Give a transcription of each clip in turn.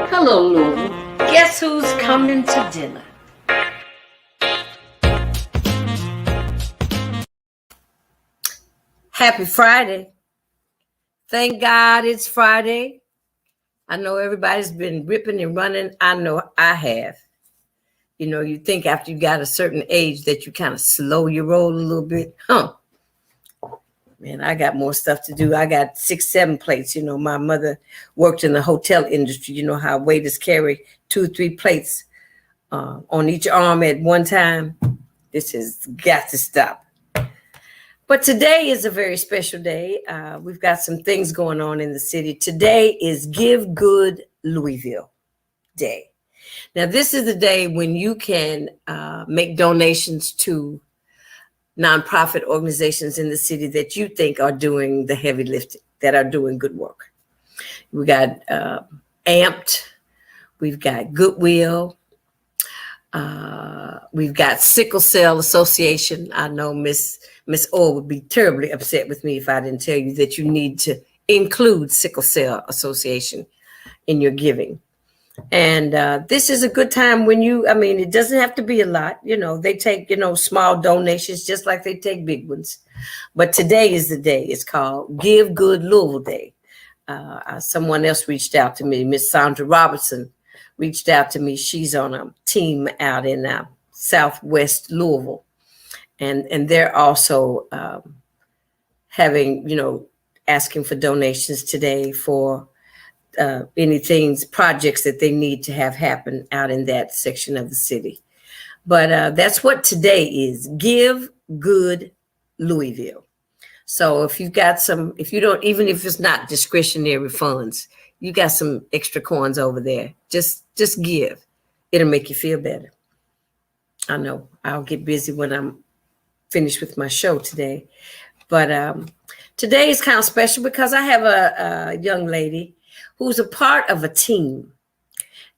Hello, Louisville. Guess who's coming to dinner? Happy Friday. Thank God it's Friday. I know everybody's been ripping and running. I know I have. You know, you think after you got a certain age that you kind of slow your roll a little bit. Man, I got more stuff to do. I got 6, 7 plates. You know, my mother worked in the hotel industry. You know how waiters carry 2 or 3 plates on each arm at one time. This has got to stop. But today is a very special day. We've got some things going on in the city. Today is Give Good Louisville Day. Now, this is the day when you can make donations to nonprofit organizations in the city that you think are doing the heavy lifting, that are doing good work. We got Amped, we've got Goodwill, we've got Sickle Cell Association. I know Miss Orr would be terribly upset with me if I didn't tell you that you need to include Sickle Cell Association in your giving. And this is a good time when it doesn't have to be a lot. You know, they take, small donations just like they take big ones. But today is the day. It's called Give Good Louisville Day. Someone else reached out to me. Miss Sandra Robertson reached out to me. She's on a team out in Southwest Louisville. And they're also asking for donations today for projects that they need to have happen out in that section of the city. But that's what today is. Give Good Louisville. So if you've got even if it's not discretionary funds, you got some extra coins over there, just give. It'll make you feel better. I know I'll get busy when I'm finished with my show today. But today is kind of special because I have a young lady who's a part of a team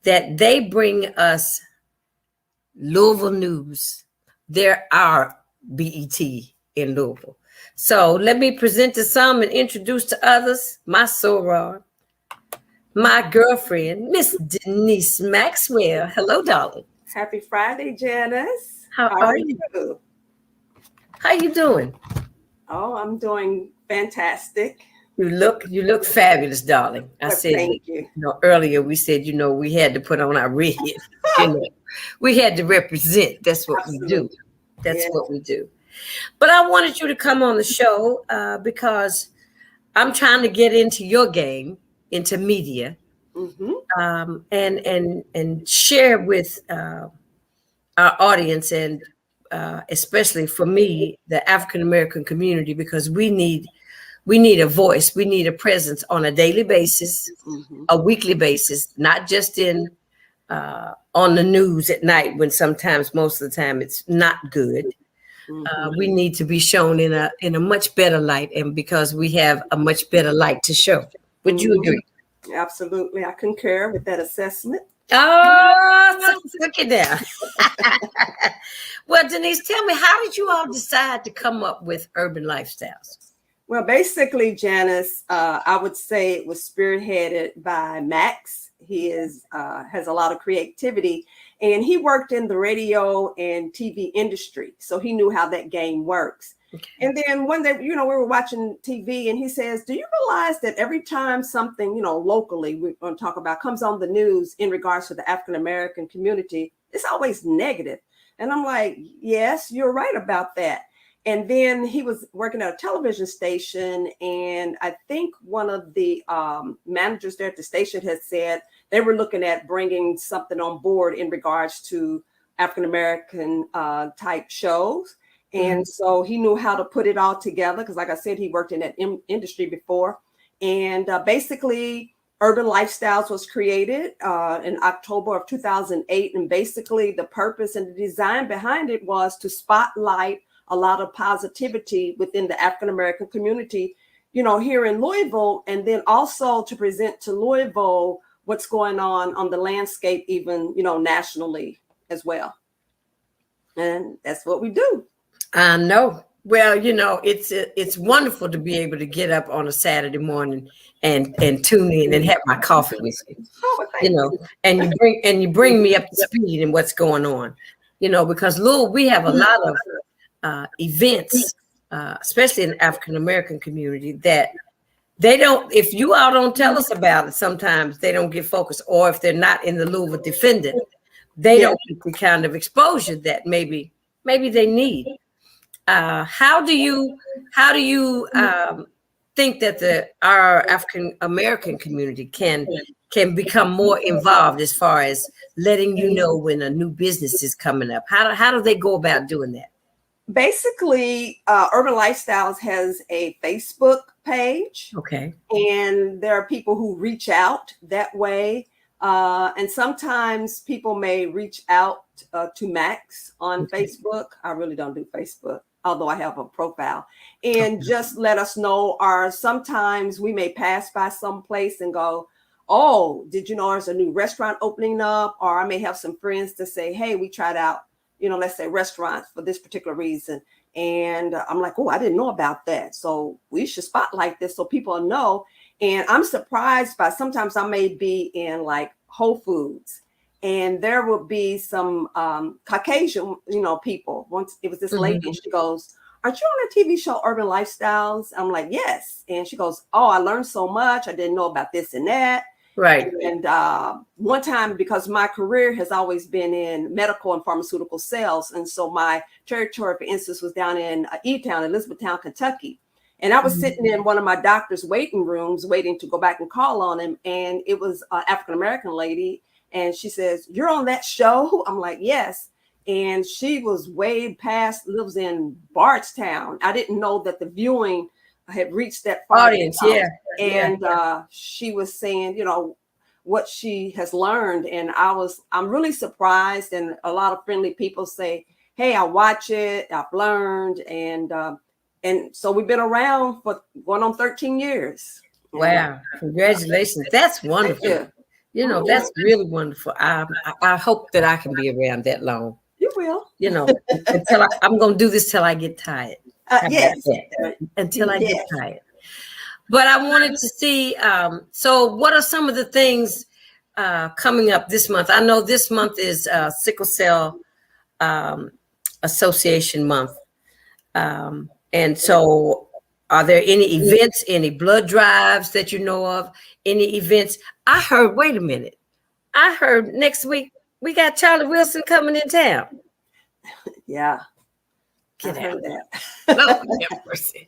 that they bring us Louisville news. They're our BET in Louisville. So let me present to some and introduce to others my soror, my girlfriend, Miss Denise Maxwell. Hello, darling. Happy Friday, Janice. How are you? How you doing? Oh, I'm doing fantastic. You look fabulous, darling. I said, thank you. Earlier we said, we had to put on our red. We had to represent. That's what Absolutely. we do. That's what we do. But I wanted you to come on the show because I'm trying to get into your game, into media, and share with our audience and especially for me, the African American community, because we need a voice. We need a presence on a daily basis, a weekly basis, not just on the news at night when sometimes, most of the time, it's not good. We need to be shown in a much better light, and because we have a much better light to show. Would you agree? Absolutely. I concur with that assessment. Oh, look at that. Well, Denise, tell me, how did you all decide to come up with Urban Lifestylez? Well, basically, Janice, I would say it was spearheaded by Max. He has a lot of creativity, and he worked in the radio and TV industry, so he knew how that game works. Okay. And then one day, we were watching TV, and he says, "Do you realize that every time something, locally we're going to talk about comes on the news in regards to the African American community, it's always negative?" And I'm like, "Yes, you're right about that." And then he was working at a television station, and I think one of the managers there at the station had said they were looking at bringing something on board in regards to African-American type shows. And so he knew how to put it all together because, like I said, he worked in that industry before. And basically, Urban Lifestylez was created in October of 2008. And basically, the purpose and the design behind it was to spotlight a lot of positivity within the African-American community, here in Louisville, and then also to present to Louisville what's going on the landscape, even, nationally as well. And that's what we do. I know. Well, it's wonderful to be able to get up on a Saturday morning and tune in and have my coffee with you. Oh, well, thank you. And you bring me up to speed in what's going on. Because Louisville, we have a lot of events, especially in the African American community, that they don't. If you all don't tell us about it, sometimes they don't get focused, or if they're not in the Louisville Defendant, they don't get the kind of exposure that maybe they need. How do you think that our African American community can become more involved as far as letting you know when a new business is coming up? How do they go about doing that? Basically, Urban Lifestylez has a Facebook page. Okay. And there are people who reach out that way. And sometimes people may reach out to Max on Facebook. I really don't do Facebook, although I have a profile, and just let us know. Or sometimes we may pass by some place and go, oh, did you know there's a new restaurant opening up? Or I may have some friends to say, hey, we tried out, let's say restaurants for this particular reason. And I'm like, oh, I didn't know about that. So we should spotlight this so people know. And I'm surprised by sometimes I may be in like Whole Foods and there will be some Caucasian, people. Once it was this lady and she goes, aren't you on a TV show, Urban Lifestylez? I'm like, yes. And she goes, oh, I learned so much. I didn't know about this and that. Right. And one time, because my career has always been in medical and pharmaceutical sales. And so my territory, for instance, was down in E-Town, Elizabethtown, Kentucky. And I was sitting in one of my doctor's waiting rooms, waiting to go back and call on him. And it was an African-American lady. And she says, you're on that show? I'm like, yes. And she was way past, lives in Bardstown. I didn't know that the viewing had reached that far audience. Yeah. And she was saying, what she has learned. And I'm really surprised. And a lot of friendly people say, hey, I watch it, I've learned. And so we've been around for going on 13 years. Wow. Congratulations. That's wonderful. That's really wonderful. I hope that I can be around that long. You will. Until I'm going to do this till I get tired. Yes. Until I get tired. But I wanted to see, so what are some of the things coming up this month? I know this month is Sickle Cell Association month. And so are there any events, any blood drives that you know of, any events? I heard, wait a minute. I heard next week we got Charlie Wilson coming in town. Yeah. Get out that. Oh,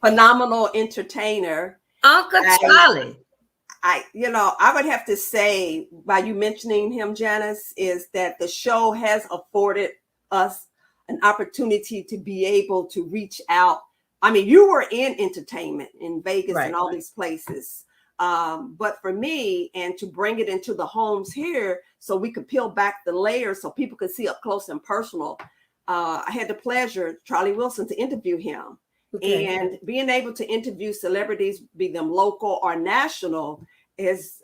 phenomenal entertainer. Uncle Charlie. I would have to say, by you mentioning him, Janice, is that the show has afforded us an opportunity to be able to reach out. I mean, you were in entertainment in Vegas and all these places. But for me, and to bring it into the homes here so we could peel back the layers so people could see up close and personal, I had the pleasure, Charlie Wilson, to interview him. Okay. And being able to interview celebrities, be them local or national, is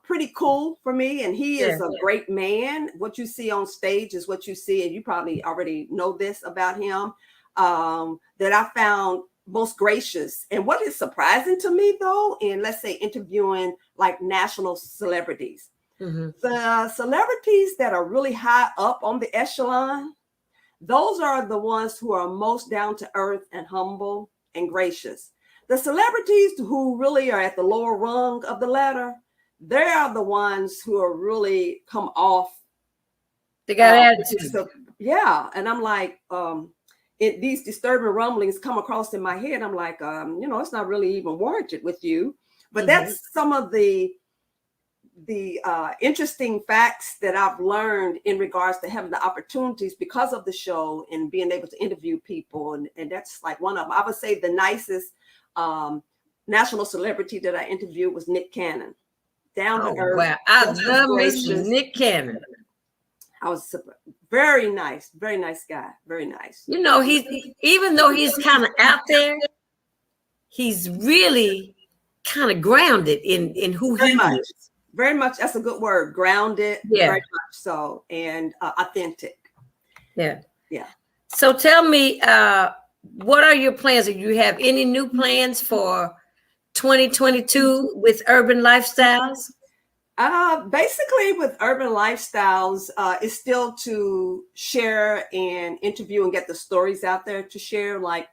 pretty cool for me. And he is a great man. What you see on stage is what you see. And you probably already know this about him, that I found most gracious. And what is surprising to me, though, in, let's say, interviewing like national celebrities, the celebrities that are really high up on the echelon, those are the ones who are most down to earth and humble and gracious. The celebrities who really are at the lower rung of the ladder, they are the ones who are really come off. They got attitude. Yeah. And I'm like, these disturbing rumblings come across in my head. I'm like, it's not really even warranted with you. But that's some of the interesting facts that I've learned in regards to having the opportunities because of the show and being able to interview people. And that's like one of them. I would say the nicest national celebrity that I interviewed was Nick Cannon. Down to earth. Wow. I love Nick Cannon. I was very nice guy. Very nice. Even though he's kind of out there, he's really kind of grounded in who he is. Very much. That's a good word. Grounded. Yeah. Very much so. And authentic. Yeah. Yeah. So tell me, what are your plans? Do you have any new plans for 2022 with Urban Lifestylez? Basically, with Urban Lifestylez, is still to share and interview and get the stories out there to share. Like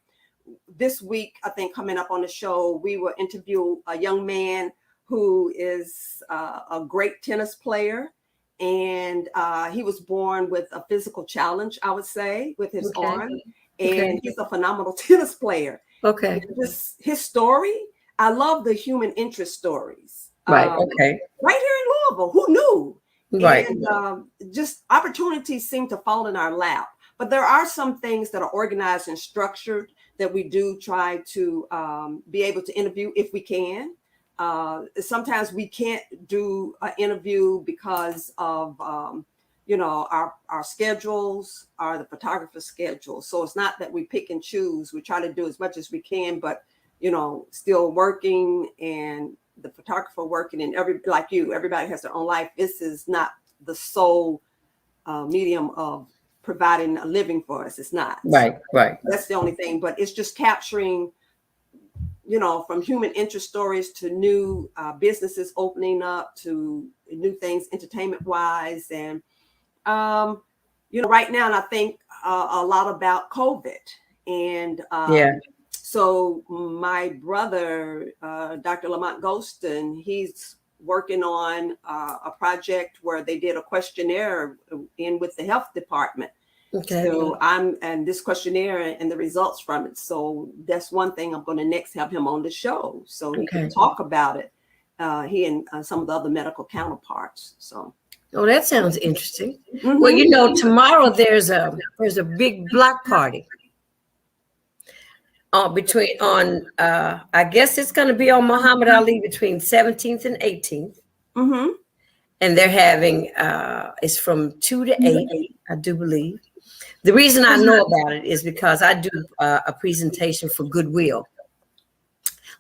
this week, I think coming up on the show, we will interview a young man who is a great tennis player. And he was born with a physical challenge, I would say, with his arm. And he's a phenomenal tennis player. Okay. His story, I love the human interest stories. Right. Right here in Louisville, who knew? Right. And just opportunities seem to fall in our lap. But there are some things that are organized and structured that we do try to be able to interview if we can. Sometimes we can't do an interview because of our schedules are the photographer's schedule. So it's not that we pick and choose. We try to do as much as we can, but still working, and the photographer working, and everybody has their own life. This is not the sole medium of providing a living for us. It's not. Right. That's the only thing. But it's just capturing, from human interest stories to new businesses opening up, to new things entertainment wise. And, right now, and I think a lot about COVID. And so my brother, Dr. Lamont Golston, he's working on a project where they did a questionnaire in with the health department. Okay. So and this questionnaire and the results from it. So that's one thing I'm going to next have him on the show so he can talk about it. He and some of the other medical counterparts. So. Oh, that sounds interesting. Mm-hmm. Well, tomorrow there's a big block party. I guess it's going to be on Muhammad Ali between 17th and 18th. Mm-hmm. And they're having, it's from 2 to 8, I do believe. The reason I know about it is because I do a presentation for Goodwill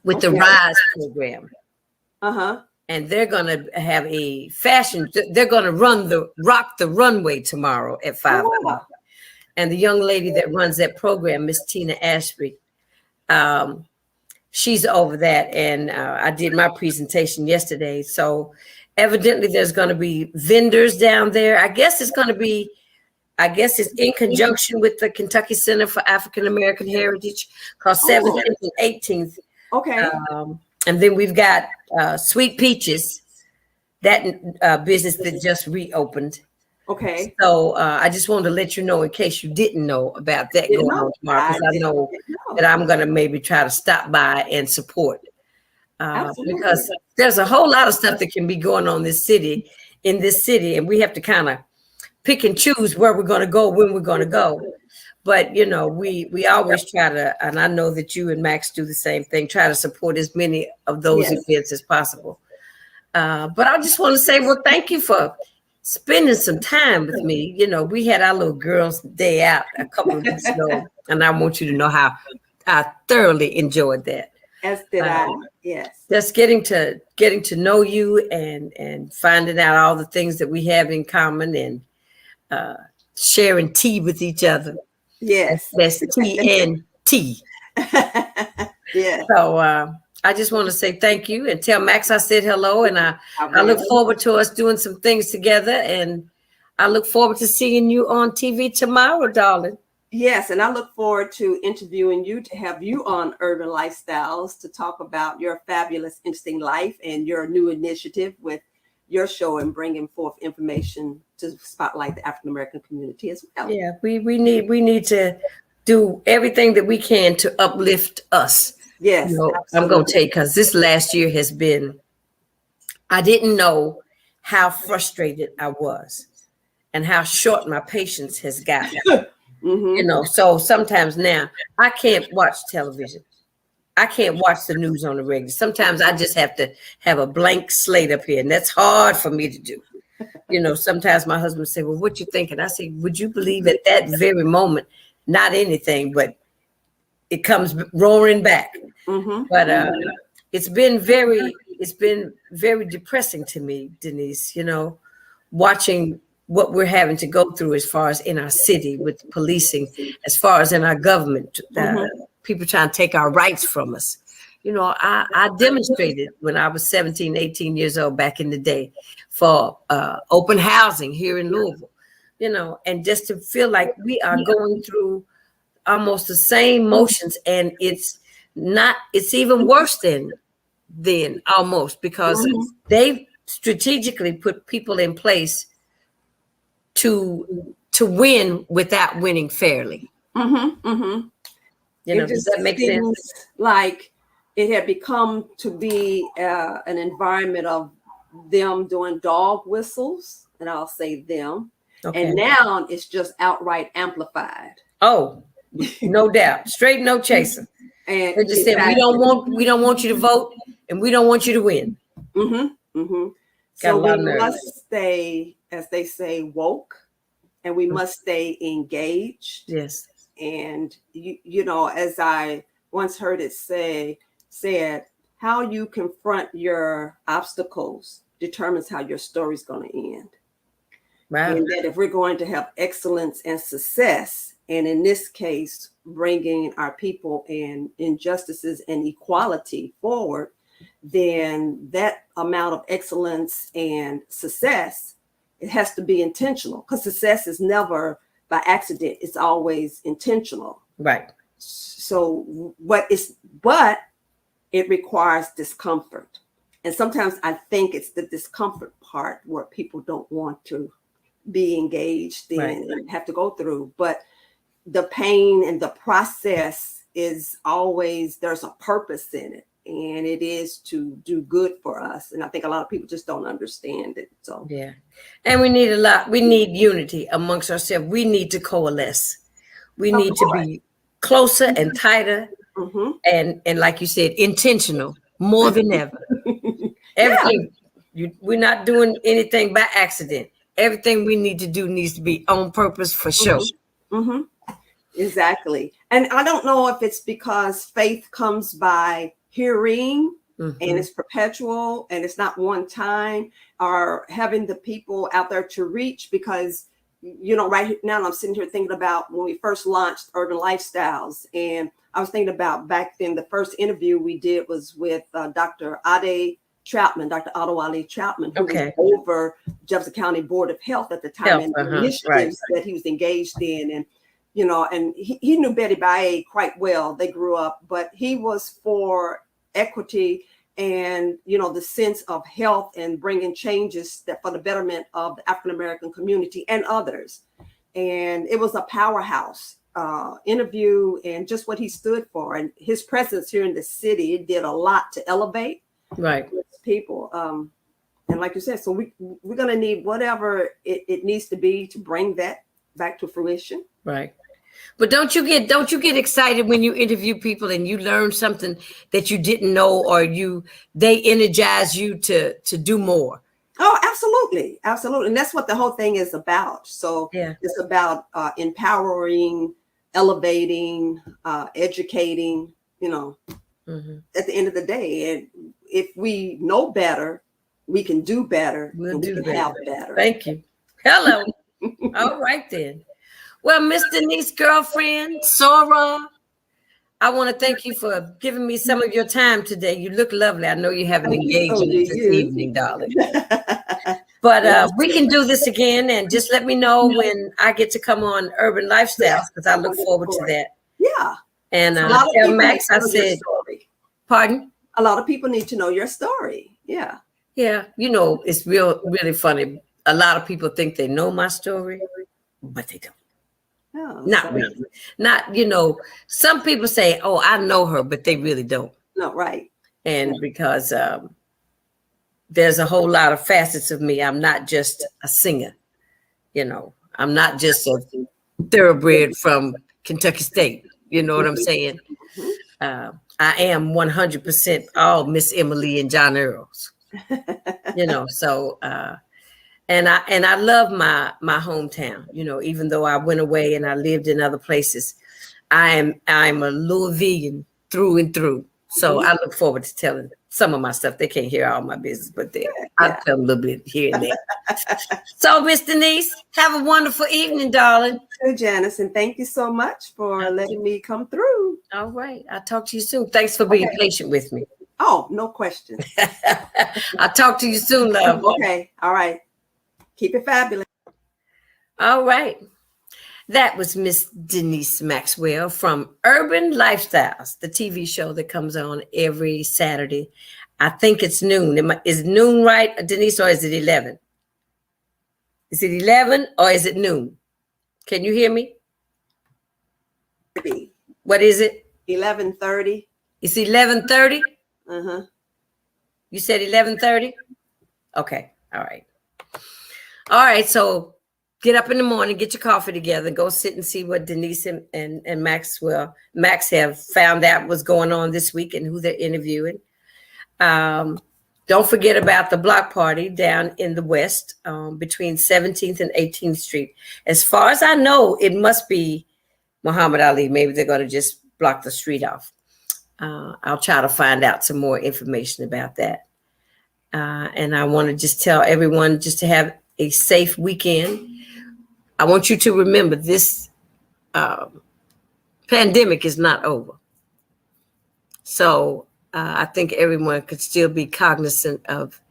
with the RISE program. Uh-huh. And they're going to have a fashion, they're going to rock the runway tomorrow at 5 o'clock. And the young lady that runs that program, Miss Tina Ashby, she's over that. And I did my presentation yesterday. So evidently there's going to be vendors down there. I guess it's in conjunction with the Kentucky Center for African American Heritage, called 17th and 18th. Okay. And then we've got Sweet Peaches, that business that just reopened. Okay. So I just wanted to let you know, in case you didn't know about that going on tomorrow, because I know that I'm going to maybe try to stop by and support. Because there's a whole lot of stuff that can be going on in this city, and we have to kind of pick and choose where we're going to go, when we're going to go. But, we always try to, and I know that you and Max do the same thing, try to support as many of those events as possible. But I just want to say, well, thank you for spending some time with me. We had our little girls' day out a couple of weeks ago, and I want you to know how I thoroughly enjoyed that. As did I. Yes. Just getting to know you and finding out all the things that we have in common, and sharing tea with each other. Yes. That's TNT. Yeah. So I just want to say thank you and tell Max I said hello, and I look forward to us doing some things together, and I look forward to seeing you on TV tomorrow, darling. Yes, and I look forward to interviewing you, to have you on Urban Lifestylez to talk about your fabulous, interesting life and your new initiative with your show and bringing forth information to spotlight the African American community as well. Yeah, we need to do everything that we can to uplift us. Yes, I'm going to tell you, because this last year has been, I didn't know how frustrated I was and how short my patience has gotten. Mm-hmm. So sometimes now I can't watch television. I can't watch the news on the regular. Sometimes I just have to have a blank slate up here, and that's hard for me to do. Sometimes my husband say, well, what you thinking? I say, would you believe at that very moment, not anything, but it comes roaring back. Mm-hmm. But it's been very depressing to me, Denise, watching what we're having to go through as far as in our city with policing, as far as in our government, people trying to take our rights from us. You know, I demonstrated when I was 17, 18 years old back in the day for open housing here in Louisville, you know, and just to feel like we are going through almost the same motions, and it's even worse than almost, because they strategically put people in place to win without winning fairly. You know, does that make sense? Like it had become to be an environment of them doing dog whistles, and I'll say them. Okay. And now it's just outright amplified. Oh, no doubt. Straight no chaser. And they just said, we don't want you to vote, and we don't want you to win. So we must stay, as they say, woke, and we must stay engaged. Yes. And you know, as I once heard it said, how you confront your obstacles determines how your story's going to end. Wow. And that if we're going to have excellence and success, and in this case, bringing our people and injustices and equality forward, then that amount of excellence and success, it has to be intentional, because success is never by accident. It's always intentional. Right. So but it requires discomfort. And sometimes I think it's the discomfort part where people don't want to be engaged in and have to go through. But the pain and the process is always, there's a purpose in it, and it is to do good for us. And I think a lot of people just don't understand it. So yeah, and we need unity amongst ourselves. We need to coalesce. We need to be closer and tighter, and like you said, intentional more than ever. Everything, we're not doing anything by accident. Everything we need to do needs to be on purpose for sure. Exactly. And I don't know if it's because faith comes by hearing and it's perpetual and it's not one time, or having the people out there to reach, because, you know, right now I'm sitting here thinking about when we first launched Urban Lifestylez, and I was thinking about back then, the first interview we did was with Dr. Ade Troutman, Dr. Otto Ali Troutman, who was over Jefferson County Board of Health at the time, and the initiatives that he was engaged in. And, you know, and he knew Betty Baye quite well. They grew up, but he was for equity and, you know, the sense of health and bringing changes that for the betterment of the African-American community and others. And it was a powerhouse interview, and just what he stood for and his presence here in the city, it did a lot to elevate people. And like you said, so we're going to need whatever it needs to be to bring that back to fruition. Right. But don't you get excited when you interview people and you learn something that you didn't know, or they energize you to do more? Oh, absolutely. Absolutely. And that's what the whole thing is about. So it's about empowering, elevating, educating, you know, at the end of the day. And if we know better, we can do better. We'll do better. Thank you. Hello. All right then. Well, Miss Denise, girlfriend, Sora, I want to thank you for giving me some of your time today. You look lovely. I know you have an engagement this evening, darling. But we can do this again, and just let me know when I get to come on Urban Lifestylez, because I look forward to that. Yeah. And tell Max I said, pardon? A lot of people need to know your story. Yeah. Yeah. You know, it's really funny. A lot of people think they know my story, but they don't. No, not really. Not, you know, some people say, oh, I know her, but they really don't. No, right. And because there's a whole lot of facets of me. I'm not just a singer. You know, I'm not just a thoroughbred from Kentucky State. You know what I'm saying? I am 100% all Miss Emily and John Earls. You know, so and I love my hometown. You know, even though I went away and I lived in other places, I'm a Louisvillian through and through. So I look forward to some of my stuff. They can't hear all my business, but Yeah. I'll tell them a little bit here and there. So, Miss Denise, have a wonderful evening, darling. Good, Janice, and thank you so much for letting me come through. All right. I'll talk to you soon. Thanks for being patient with me. Oh, no question. I'll talk to you soon, love. Okay. All right. Keep it fabulous. All right. That was Miss Denise Maxwell from Urban Lifestylez, the TV show that comes on every Saturday. I think it's noon. Is noon right, Denise, or is it 11? Is it 11 or is it noon? Can you hear me? What is it? 11:30. It's 11:30? Uh-huh. You said 11:30? Okay. All right. All right. So get up in the morning, get your coffee together, go sit and see what Denise and Max have found out what's going on this week and who they're interviewing. Don't forget about the block party down in the West between 17th and 18th Street. As far as I know, it must be Muhammad Ali. Maybe they're going to just block the street off. I'll try to find out some more information about that. And I want to just tell everyone just to have a safe weekend. I want you to remember this pandemic is not over. So I think everyone could still be cognizant of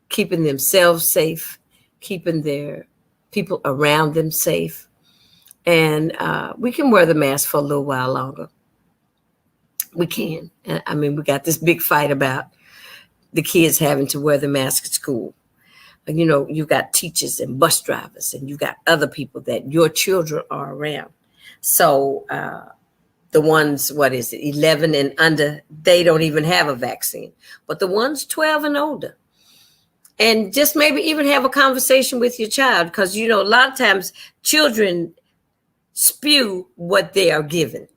keeping themselves safe, keeping their people around them safe. And we can wear the mask for a little while longer. We can. I mean, we got this big fight about the kids having to wear the mask at school. You know, you got teachers and bus drivers, and you got other people that your children are around. So the ones, 11 and under, they don't even have a vaccine. But the ones 12 and older, and just maybe even have a conversation with your child, because, you know, a lot of times children spew what they are given.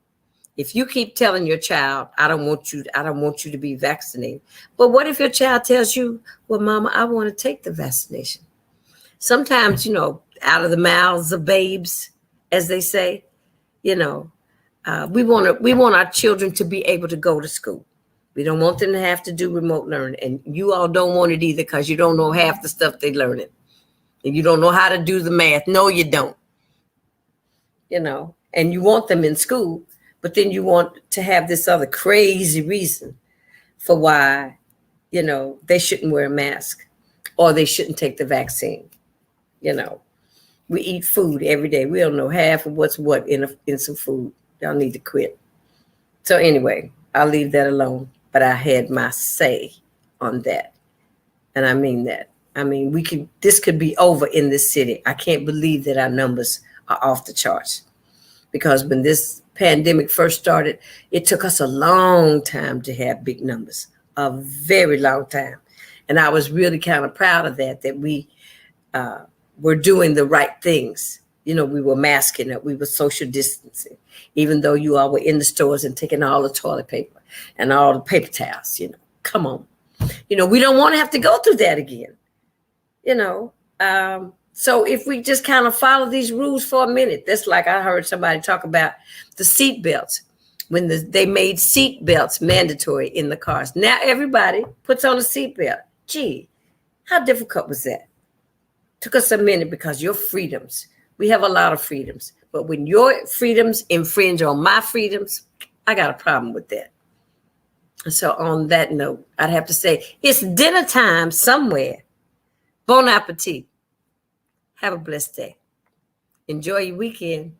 If you keep telling your child, I don't want you to be vaccinated. But what if your child tells you, well, Mama, I want to take the vaccination? Sometimes, you know, out of the mouths of babes, as they say, you know, we want our children to be able to go to school. We don't want them to have to do remote learning. And you all don't want it either, because you don't know half the stuff they're learning. And you don't know how to do the math. No, you don't. You know, and you want them in school. But then you want to have this other crazy reason for why, you know, they shouldn't wear a mask or they shouldn't take the vaccine. You know, we eat food every day. We don't know half of what's what in some food. Y'all need to quit. So anyway, I'll leave that alone. But I had my say on that. And I mean that. I mean, this could be over in this city. I can't believe that our numbers are off the charts. Because when this pandemic first started, it took us a long time to have big numbers, a very long time. And I was really kind of proud of that we were doing the right things. You know, we were masking up, we were social distancing, even though you all were in the stores and taking all the toilet paper and all the paper towels, you know, come on. You know, we don't want to have to go through that again, you know. So if we just kind of follow these rules for a minute, that's like I heard somebody talk about the seat belts when they made seat belts mandatory in the cars. Now everybody puts on a seat belt. Gee, how difficult was that? Took us a minute because your freedoms, we have a lot of freedoms, but when your freedoms infringe on my freedoms, I got a problem with that. So on that note, I'd have to say it's dinner time somewhere. Bon appetit. Have a blessed day. Enjoy your weekend.